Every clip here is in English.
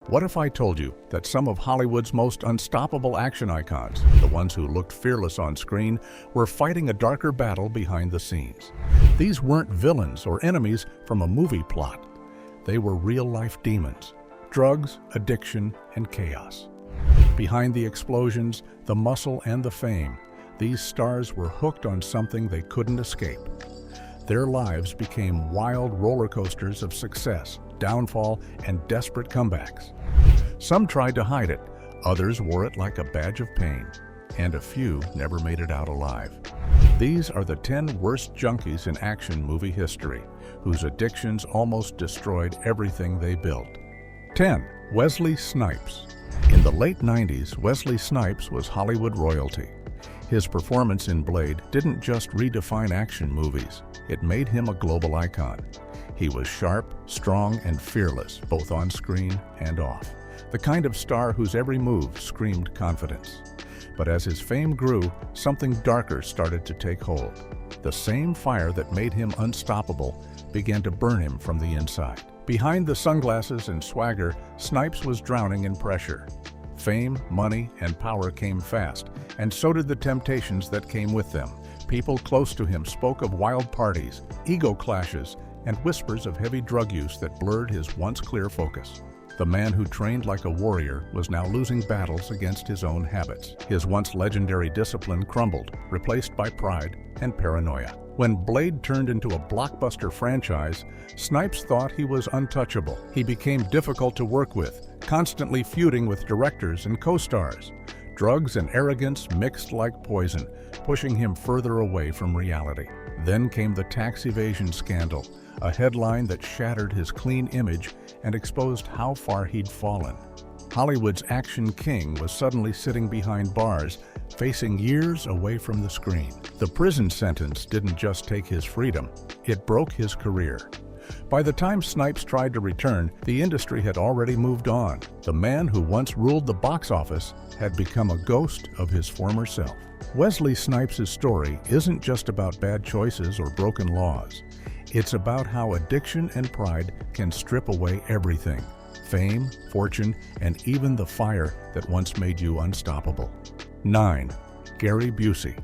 What if I told you that some of Hollywood's most unstoppable action icons, the ones who looked fearless on screen, were fighting a darker battle behind the scenes? These weren't villains or enemies from a movie plot. They were real-life demons: drugs, addiction, and chaos. Behind the explosions, the muscle, and the fame, these stars were hooked on something they couldn't escape. Their lives became wild roller coasters of success, downfall, and desperate comebacks. Some tried to hide it, others wore it like a badge of pain, and a few never made it out alive. These are the 10 worst junkies in action movie history, whose addictions almost destroyed everything they built. 10. Wesley Snipes. In the late 90s, Wesley Snipes was Hollywood royalty. His performance in Blade didn't just redefine action movies, it made him a global icon. He was sharp, strong, and fearless, both on screen and off. The kind of star whose every move screamed confidence. But as his fame grew, something darker started to take hold. The same fire that made him unstoppable began to burn him from the inside. Behind the sunglasses and swagger, Snipes was drowning in pressure. Fame, money, and power came fast, and so did the temptations that came with them. People close to him spoke of wild parties, ego clashes, and whispers of heavy drug use that blurred his once clear focus. The man who trained like a warrior was now losing battles against his own habits. His once legendary discipline crumbled, replaced by pride and paranoia. When Blade turned into a blockbuster franchise, Snipes thought he was untouchable. He became difficult to work with, constantly feuding with directors and co-stars. Drugs and arrogance mixed like poison, pushing him further away from reality. Then came the tax evasion scandal, a headline that shattered his clean image and exposed how far he'd fallen. Hollywood's action king was suddenly sitting behind bars, facing years away from the screen. The prison sentence didn't just take his freedom, it broke his career. By the time Snipes tried to return, the industry had already moved on. The man who once ruled the box office had become a ghost of his former self. Wesley Snipes' story isn't just about bad choices or broken laws. It's about how addiction and pride can strip away everything: fame, fortune, and even the fire that once made you unstoppable. 9. Gary Busey.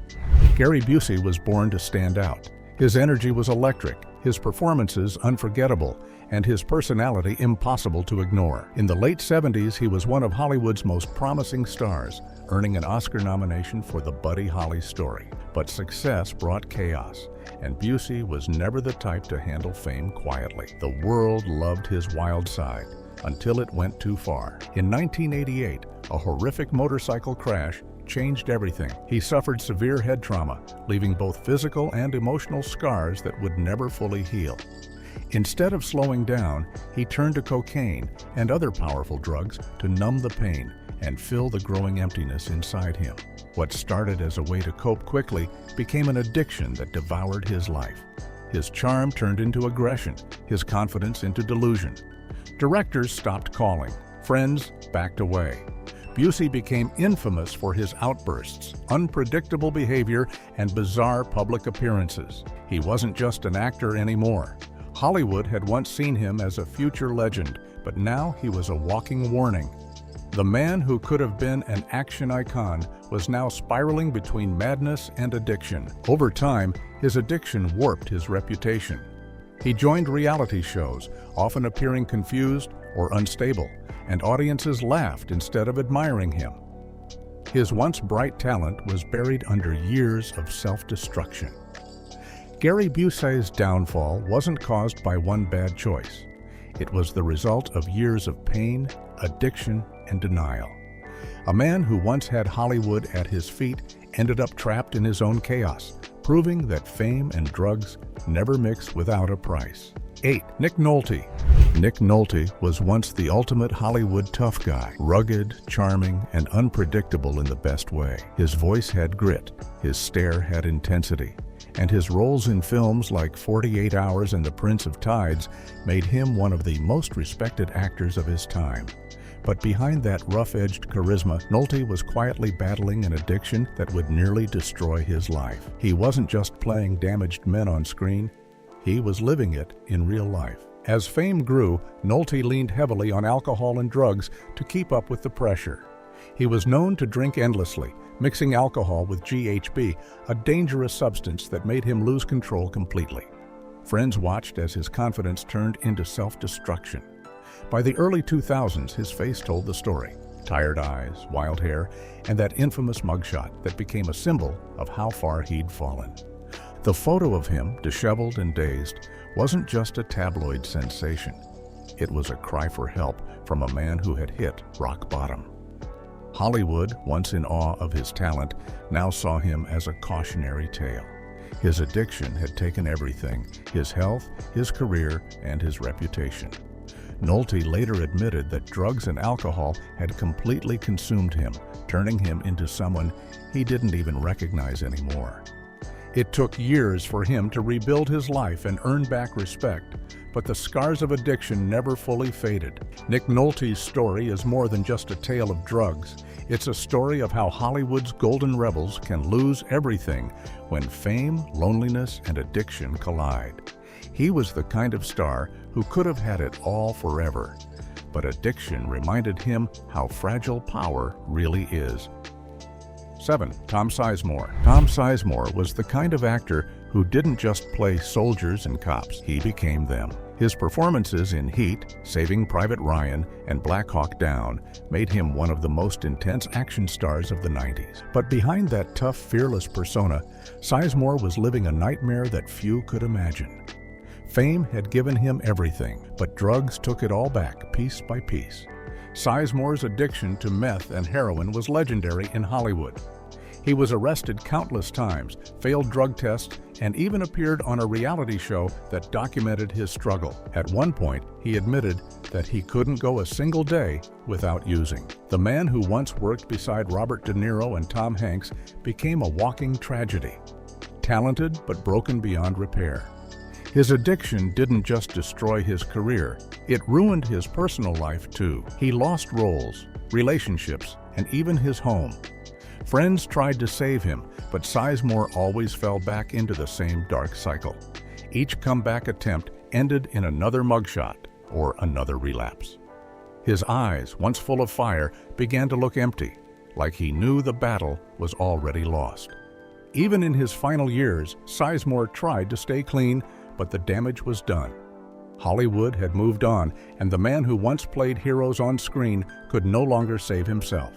Gary Busey was born to stand out. His energy was electric, his performances unforgettable, and his personality impossible to ignore. In the late 70s, he was one of Hollywood's most promising stars, earning an Oscar nomination for the Buddy Holly story. But success brought chaos, and Busey was never the type to handle fame quietly. The world loved his wild side, until it went too far. In 1988, a horrific motorcycle crash changed everything. He suffered severe head trauma, leaving both physical and emotional scars that would never fully heal. Instead of slowing down, he turned to cocaine and other powerful drugs to numb the pain and fill the growing emptiness inside him. What started as a way to cope quickly became an addiction that devoured his life. His charm turned into aggression, his confidence into delusion. Directors stopped calling, friends backed away. Busey became infamous for his outbursts, unpredictable behavior, and bizarre public appearances. He wasn't just an actor anymore. Hollywood had once seen him as a future legend, but now he was a walking warning. The man who could have been an action icon was now spiraling between madness and addiction. Over time, his addiction warped his reputation. He joined reality shows, often appearing confused or unstable, and audiences laughed instead of admiring him. His once bright talent was buried under years of self-destruction. Gary Busey's downfall wasn't caused by one bad choice. It was the result of years of pain, addiction, and denial. A man who once had Hollywood at his feet ended up trapped in his own chaos, proving that fame and drugs never mix without a price. 8. Nick Nolte. Nick Nolte was once the ultimate Hollywood tough guy, rugged, charming, and unpredictable in the best way. His voice had grit, his stare had intensity, and his roles in films like 48 Hours and The Prince of Tides made him one of the most respected actors of his time. But behind that rough-edged charisma, Nolte was quietly battling an addiction that would nearly destroy his life. He wasn't just playing damaged men on screen, he was living it in real life. As fame grew, Nolte leaned heavily on alcohol and drugs to keep up with the pressure. He was known to drink endlessly, mixing alcohol with GHB, a dangerous substance that made him lose control completely. Friends watched as his confidence turned into self-destruction. By the early 2000s, his face told the story. Tired eyes, wild hair, and that infamous mugshot that became a symbol of how far he'd fallen. The photo of him, disheveled and dazed, wasn't just a tabloid sensation. It was a cry for help from a man who had hit rock bottom. Hollywood, once in awe of his talent, now saw him as a cautionary tale. His addiction had taken everything: his health, his career, and his reputation. Nolte later admitted that drugs and alcohol had completely consumed him, turning him into someone he didn't even recognize anymore. It took years for him to rebuild his life and earn back respect, but the scars of addiction never fully faded. Nick Nolte's story is more than just a tale of drugs. It's a story of how Hollywood's golden rebels can lose everything when fame, loneliness, and addiction collide. He was the kind of star who could have had it all forever, but addiction reminded him how fragile power really is. 7. Tom Sizemore. Tom Sizemore was the kind of actor who didn't just play soldiers and cops, he became them. His performances in Heat, Saving Private Ryan, and Black Hawk Down made him one of the most intense action stars of the 90s. But behind that tough, fearless persona, Sizemore was living a nightmare that few could imagine. Fame had given him everything, but drugs took it all back, piece by piece. Sizemore's addiction to meth and heroin was legendary in Hollywood. He was arrested countless times, failed drug tests, and even appeared on a reality show that documented his struggle. At one point, he admitted that he couldn't go a single day without using. The man who once worked beside Robert De Niro and Tom Hanks became a walking tragedy. Talented but broken beyond repair. His addiction didn't just destroy his career, it ruined his personal life too. He lost roles, relationships, and even his home. Friends tried to save him, but Sizemore always fell back into the same dark cycle. Each comeback attempt ended in another mugshot or another relapse. His eyes, once full of fire, began to look empty, like he knew the battle was already lost. Even in his final years, Sizemore tried to stay clean, but the damage was done. Hollywood had moved on, and the man who once played heroes on screen could no longer save himself.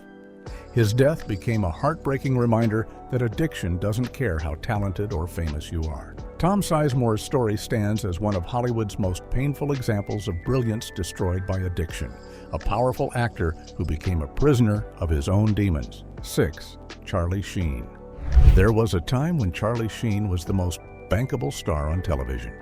His death became a heartbreaking reminder that addiction doesn't care how talented or famous you are. Tom Sizemore's story stands as one of Hollywood's most painful examples of brilliance destroyed by addiction, a powerful actor who became a prisoner of his own demons. 6. Charlie Sheen. There was a time when Charlie Sheen was the most bankable star on television.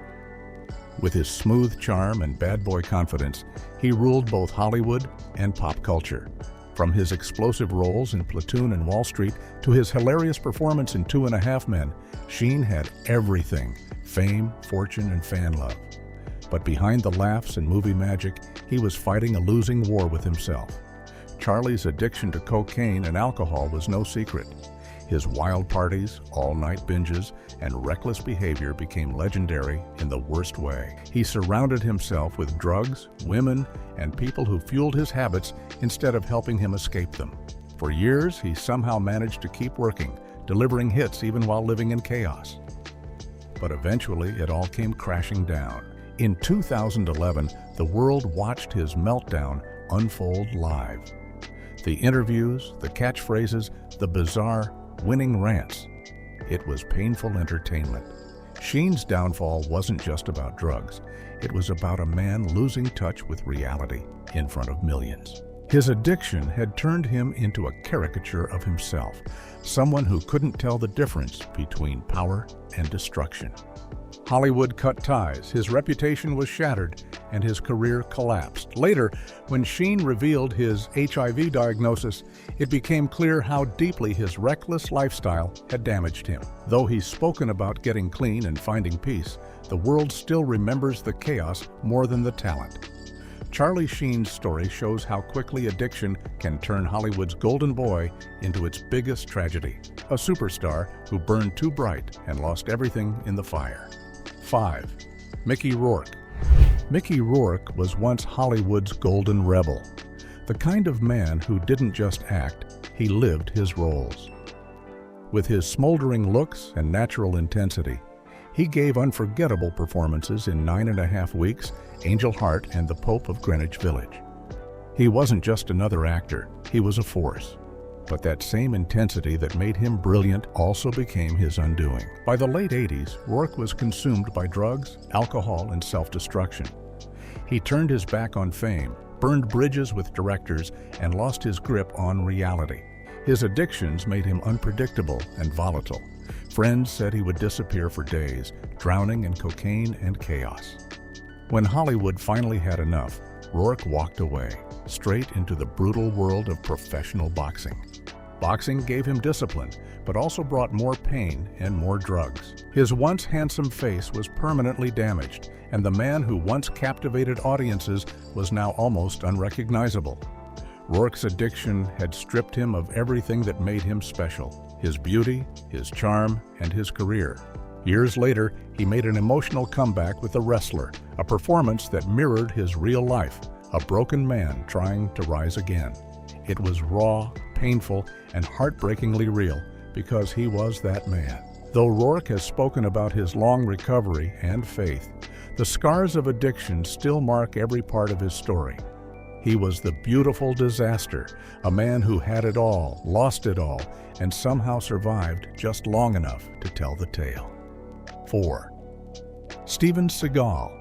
With his smooth charm and bad boy confidence, he ruled both Hollywood and pop culture. From his explosive roles in Platoon and Wall Street to his hilarious performance in 2.5 Men, Sheen had everything: fame, fortune, and fan love. But behind the laughs and movie magic, he was fighting a losing war with himself. Charlie's addiction to cocaine and alcohol was no secret. His wild parties, all-night binges, and reckless behavior became legendary in the worst way. He surrounded himself with drugs, women, and people who fueled his habits instead of helping him escape them. For years, he somehow managed to keep working, delivering hits even while living in chaos. But eventually, it all came crashing down. In 2011, the world watched his meltdown unfold live. The interviews, the catchphrases, the bizarre, winning rants. It was painful entertainment. Sheen's downfall wasn't just about drugs. It was about a man losing touch with reality in front of millions. His addiction had turned him into a caricature of himself, someone who couldn't tell the difference between power and destruction. Hollywood cut ties, his reputation was shattered, and his career collapsed. Later, when Sheen revealed his HIV diagnosis, it became clear how deeply his reckless lifestyle had damaged him. Though he's spoken about getting clean and finding peace, the world still remembers the chaos more than the talent. Charlie Sheen's story shows how quickly addiction can turn Hollywood's golden boy into its biggest tragedy, a superstar who burned too bright and lost everything in the fire. 5. Mickey Rourke. Mickey Rourke was once Hollywood's golden rebel, the kind of man who didn't just act, he lived his roles. With his smoldering looks and natural intensity, he gave unforgettable performances in 9.5 Weeks, Angel Heart, and The Pope of Greenwich Village. He wasn't just another actor, he was a force. But that same intensity that made him brilliant also became his undoing. By the late 80s, Rourke was consumed by drugs, alcohol, and self-destruction. He turned his back on fame, burned bridges with directors, and lost his grip on reality. His addictions made him unpredictable and volatile. Friends said he would disappear for days, drowning in cocaine and chaos. When Hollywood finally had enough, Rourke walked away, straight into the brutal world of professional boxing. Boxing gave him discipline, but also brought more pain and more drugs. His once handsome face was permanently damaged, and the man who once captivated audiences was now almost unrecognizable. Rourke's addiction had stripped him of everything that made him special: his beauty, his charm, and his career. Years later, he made an emotional comeback with The Wrestler, a performance that mirrored his real life, a broken man trying to rise again. It was raw, painful, and heartbreakingly real because he was that man. Though Rourke has spoken about his long recovery and faith, the scars of addiction still mark every part of his story. He was the beautiful disaster, a man who had it all, lost it all, and somehow survived just long enough to tell the tale. 4. Steven Seagal.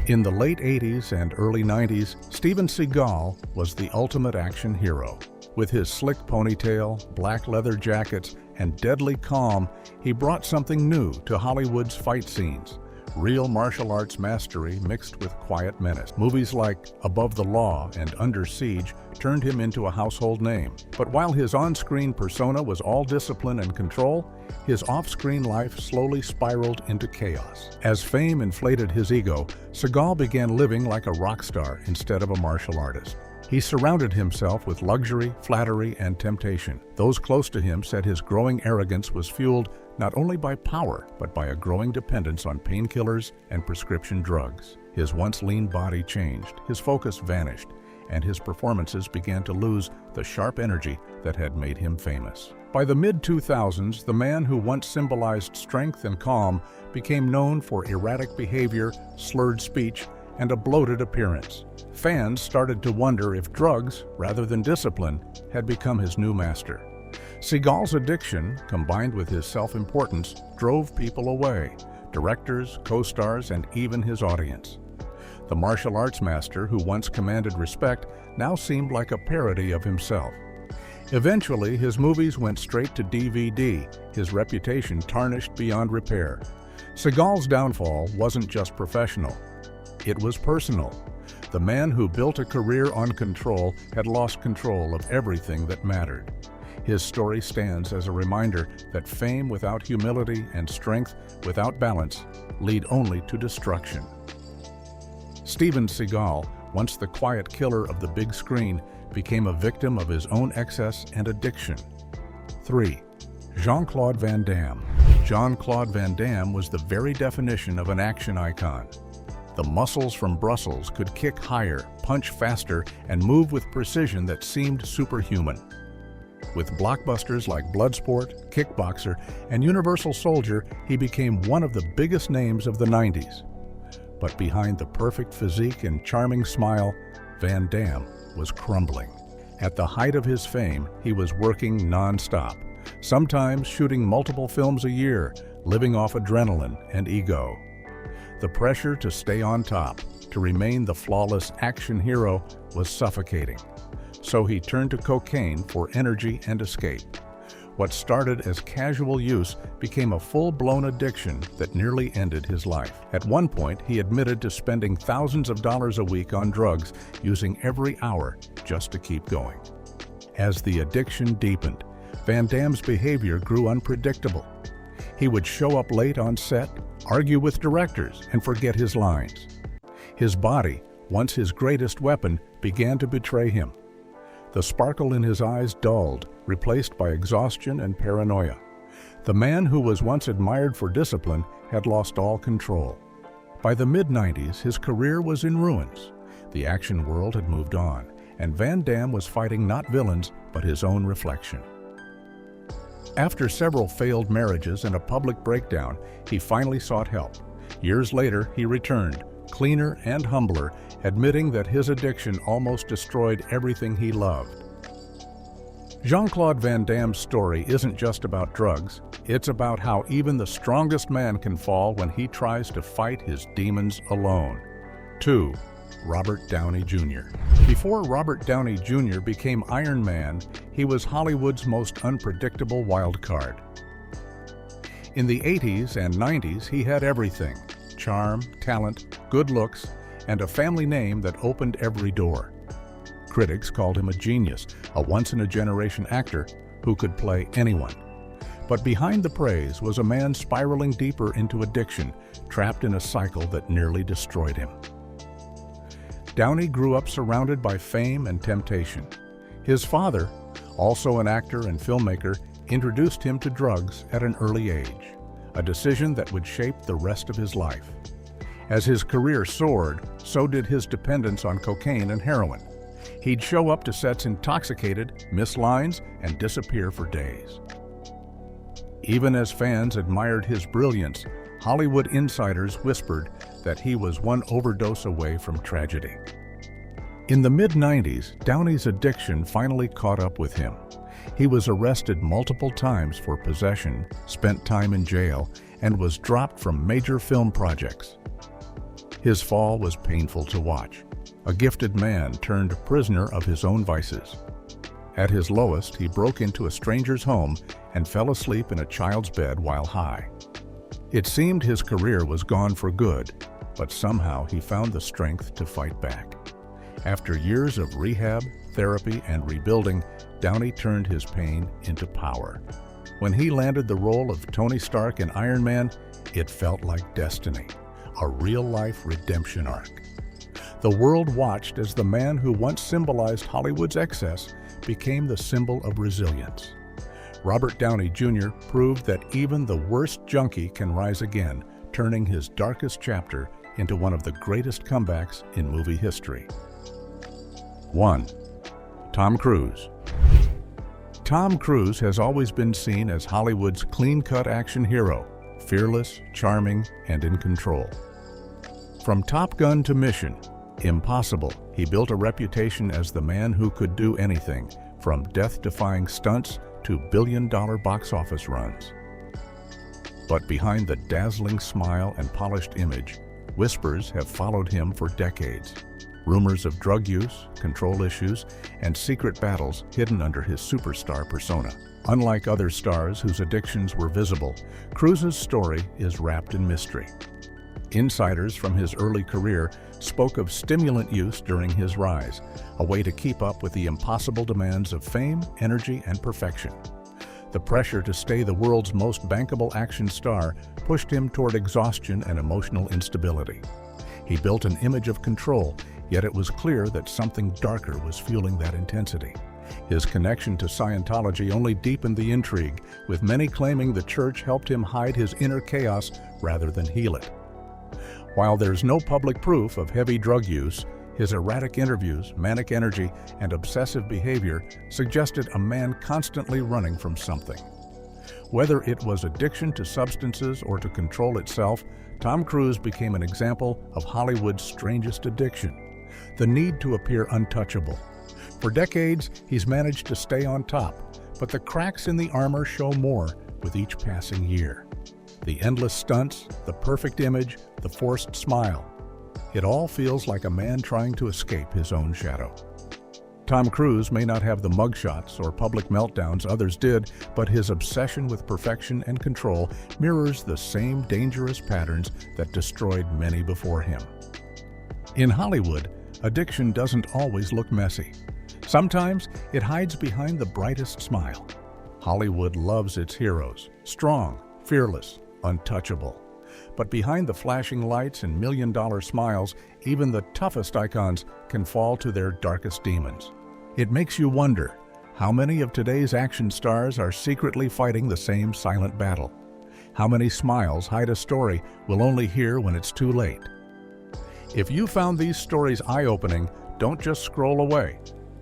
In the late 80s and early 90s, Steven Seagal was the ultimate action hero. With his slick ponytail, black leather jackets, and deadly calm, he brought something new to Hollywood's fight scenes. Real martial arts mastery mixed with quiet menace. Movies like Above the Law and Under Siege turned him into a household name. But while his on-screen persona was all discipline and control, his off-screen life slowly spiraled into chaos. As fame inflated his ego, Seagal began living like a rock star instead of a martial artist. He surrounded himself with luxury, flattery, and temptation. Those close to him said his growing arrogance was fueled not only by power, but by a growing dependence on painkillers and prescription drugs. His once lean body changed, his focus vanished, and his performances began to lose the sharp energy that had made him famous. By the mid-2000s, the man who once symbolized strength and calm became known for erratic behavior, slurred speech, and a bloated appearance. Fans started to wonder if drugs, rather than discipline, had become his new master. Seagal's addiction, combined with his self-importance, drove people away: directors, co-stars, and even his audience. The martial arts master, who once commanded respect, now seemed like a parody of himself. Eventually, his movies went straight to DVD, his reputation tarnished beyond repair. Seagal's downfall wasn't just professional, it was personal. The man who built a career on control had lost control of everything that mattered. His story stands as a reminder that fame without humility and strength without balance lead only to destruction. Steven Seagal, once the quiet killer of the big screen, became a victim of his own excess and addiction. 3. Jean-Claude Van Damme. Jean-Claude Van Damme was the very definition of an action icon. The muscles from Brussels could kick higher, punch faster, and move with precision that seemed superhuman. With blockbusters like Bloodsport, Kickboxer, and Universal Soldier, he became one of the biggest names of the 90s. But behind the perfect physique and charming smile, Van Damme was crumbling. At the height of his fame, he was working non-stop, sometimes shooting multiple films a year, living off adrenaline and ego. The pressure to stay on top, to remain the flawless action hero, was suffocating. So he turned to cocaine for energy and escape. What started as casual use became a full-blown addiction that nearly ended his life. At one point, he admitted to spending thousands of dollars a week on drugs, using every hour just to keep going. As the addiction deepened, Van Damme's behavior grew unpredictable. He would show up late on set, argue with directors, and forget his lines. His body, once his greatest weapon, began to betray him. The sparkle in his eyes dulled, replaced by exhaustion and paranoia. The man who was once admired for discipline had lost all control. By the mid-90s, his career was in ruins. The action world had moved on, and Van Damme was fighting not villains, but his own reflection. After several failed marriages and a public breakdown, he finally sought help. Years later, he returned, cleaner and humbler, admitting that his addiction almost destroyed everything he loved. Jean-Claude Van Damme's story isn't just about drugs, it's about how even the strongest man can fall when he tries to fight his demons alone. 2. Robert Downey Jr. Before Robert Downey Jr. became Iron Man, he was Hollywood's most unpredictable wild card. In the 80s and 90s, he had everything: charm, talent, good looks, and a family name that opened every door. Critics called him a genius, a once-in-a-generation actor who could play anyone. But behind the praise was a man spiraling deeper into addiction, trapped in a cycle that nearly destroyed him. Downey grew up surrounded by fame and temptation. His father, also an actor and filmmaker, introduced him to drugs at an early age, a decision that would shape the rest of his life. As his career soared, so did his dependence on cocaine and heroin. He'd show up to sets intoxicated, miss lines, and disappear for days. Even as fans admired his brilliance, Hollywood insiders whispered that he was one overdose away from tragedy. In the mid-90s, Downey's addiction finally caught up with him. He was arrested multiple times for possession, spent time in jail, and was dropped from major film projects. His fall was painful to watch. A gifted man turned prisoner of his own vices. At his lowest, he broke into a stranger's home and fell asleep in a child's bed while high. It seemed his career was gone for good, but somehow he found the strength to fight back. After years of rehab, therapy, and rebuilding, Downey turned his pain into power. When he landed the role of Tony Stark in Iron Man, it felt like destiny, a real-life redemption arc. The world watched as the man who once symbolized Hollywood's excess became the symbol of resilience. Robert Downey Jr. proved that even the worst junkie can rise again, turning his darkest chapter into one of the greatest comebacks in movie history. 1. Tom Cruise. Tom Cruise has always been seen as Hollywood's clean-cut action hero, fearless, charming, and in control. From Top Gun to Mission Impossible, he built a reputation as the man who could do anything, from death-defying stunts to billion-dollar box office runs. But behind the dazzling smile and polished image, whispers have followed him for decades. Rumors of drug use, control issues, and secret battles hidden under his superstar persona. Unlike other stars whose addictions were visible, Cruise's story is wrapped in mystery. Insiders from his early career spoke of stimulant use during his rise, a way to keep up with the impossible demands of fame, energy, and perfection. The pressure to stay the world's most bankable action star pushed him toward exhaustion and emotional instability. He built an image of control, yet it was clear that something darker was fueling that intensity. His connection to Scientology only deepened the intrigue, with many claiming the church helped him hide his inner chaos rather than heal it. While there's no public proof of heavy drug use, his erratic interviews, manic energy, and obsessive behavior suggested a man constantly running from something. Whether it was addiction to substances or to control itself, Tom Cruise became an example of Hollywood's strangest addiction: the need to appear untouchable. For decades, he's managed to stay on top, but the cracks in the armor show more with each passing year. The endless stunts, the perfect image, the forced smile. It all feels like a man trying to escape his own shadow. Tom Cruise may not have the mugshots or public meltdowns others did, but his obsession with perfection and control mirrors the same dangerous patterns that destroyed many before him. In Hollywood, addiction doesn't always look messy. Sometimes it hides behind the brightest smile. Hollywood loves its heroes, strong, fearless, untouchable. But behind the flashing lights and million-dollar smiles, even the toughest icons can fall to their darkest demons. It makes you wonder, how many of today's action stars are secretly fighting the same silent battle? How many smiles hide a story we'll only hear when it's too late? If you found these stories eye-opening, don't just scroll away.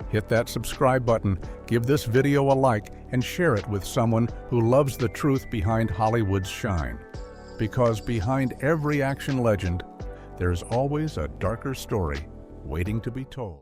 Hit that subscribe button, give this video a like, and share it with someone who loves the truth behind Hollywood's shine. Because behind every action legend, there's always a darker story waiting to be told.